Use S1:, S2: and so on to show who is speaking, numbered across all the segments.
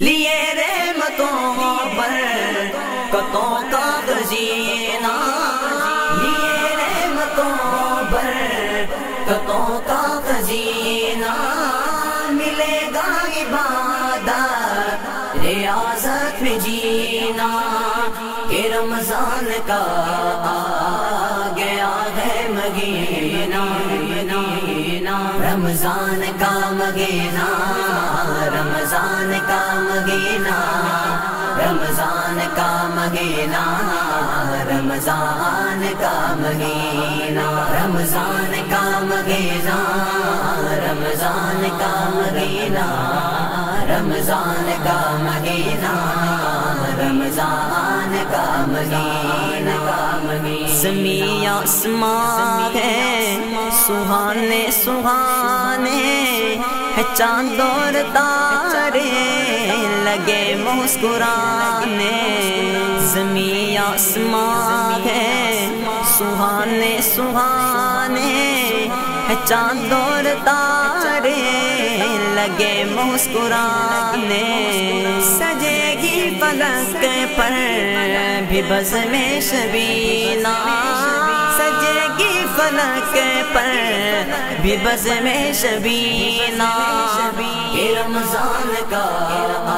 S1: لیے رحمتوں برکتوں کا خزینہ، لیے رحمتوں برکتوں کا خزینہ، ملے گا عبادت ریاضت میں جینا، کہ رمضان کا آ گیا ہے مہینہ، رمضان کا مہینہ، رمضان کا مہینہ، رمضان کا مہینہ، رمضان کا مہینہ، رمضان کا مہینہ، رمضان کا مہینہ، رمضان کا مہینہ، رمضان کا مہینہ، زمین آسمان ہے سہانے سہانے، ہے چاند اور تارے لگے مسکرانے، زمین آسمان ہے سہانے سہانے، ہے چاند اور تارے لگے مسکرانے، سجے گی فلک پر بھی بزم شبینہ، سجے گی فلک پر بھی بزم شبینہ، کہ رمضان کا آ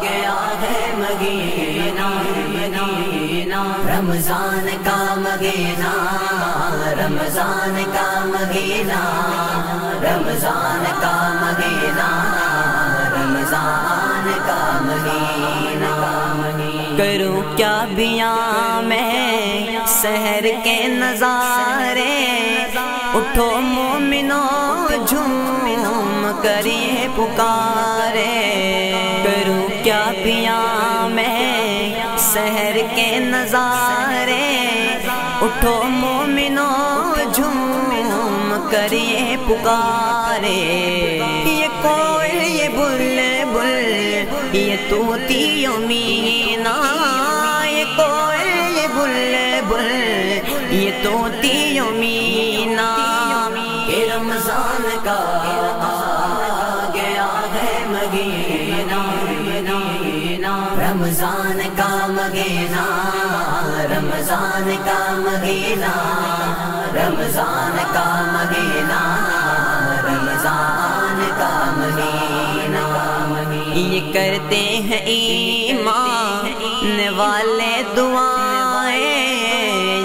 S1: گیا ہے مہینہ، رمضان کا مہینہ، رمضان کا مہینہ، رمضان کا مہینہ، رمضان کا مہینہ، کروں کیا بیاں میں سحر کے نظارے، اٹھو مومنوں جھوم کر یہ پکارے، کروں کیا بیاں میں سحر کے نظارے، اٹھو مومنوں جھوم کر یہ پکارے، یہ کوئل یہ بلبل یہ طوطی و مینا، یہ کوئل یہ بلبل یہ طوطی و مینا، کہ رمضان کا آ گیا ہے مہینہ، رمضان کا مہینہ، رمضان کا مہینہ، رمضان کا مہینہ، رمضان کا مہینہ، یہ کرتے ہیں ایمان والے دعائیں،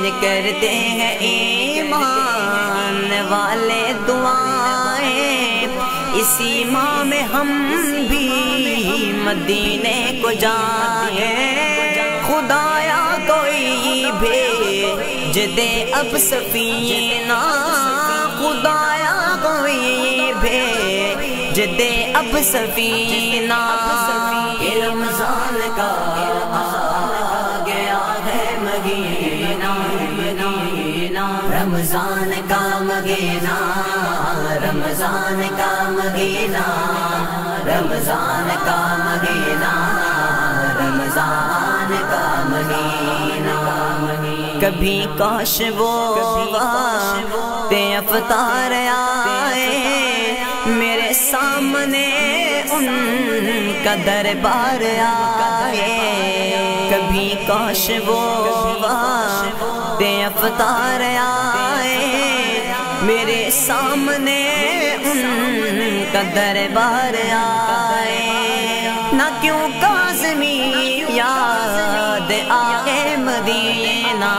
S1: یہ کرتے ہیں ایمان والے دعائیں، اسی ماہ میں ہم بھی مدینے کو جائیں، خدایا کوئی بھیج دے اب سفینہ، خدایا کوئی بھیج دے اب سفینہ، کہ رمضان کا آ گیا ہے مہینہ، رمضان کا مہینہ، رمضان کا مہینہ، رمضان کا مہینہ، رمضان کا مہینہ، کبھی کاش وہ وقت افطار آئے، میرے سامنے ان کا دربار آئے، کبھی کاش وہ وقت افطار آئے، میرے سامنے ان کا دربار آئے، نہ کیوں کاظمی یاد آئے مدینہ،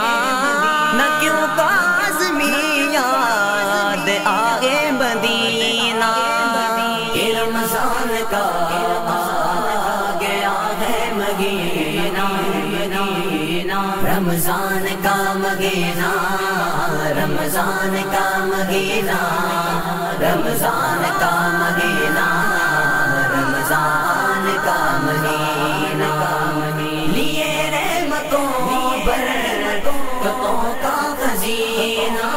S1: نہ کیوں کاظمی یاد آئے مدینہ، کہ رمضان کا آ گیا ہے مہینہ، رمضان کا مہینہ، رمضان کا مہینہ، رمضان کا مہینہ، رمضان کا مہینہ، لیے رحمتوں برکتوں کا خزینہ،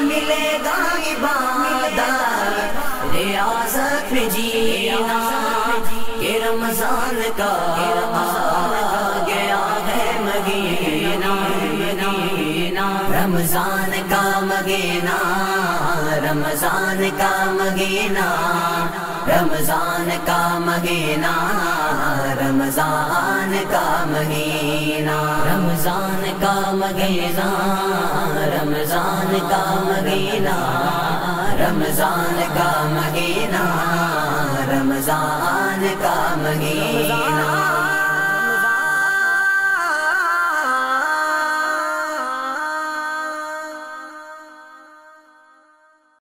S1: ملے گا عبادت ریاضت میں جینا، کہ رمضان کا آ گیا ہے مہینہ، رمضان کا مہینہ، رمضان کا مہینہ، رمضان کا مہینہ رمضان کا مہینہ رمضان کا مہینہ رمضان کا مہینہ رمضان کا مہینہ رمضان کا مہینہ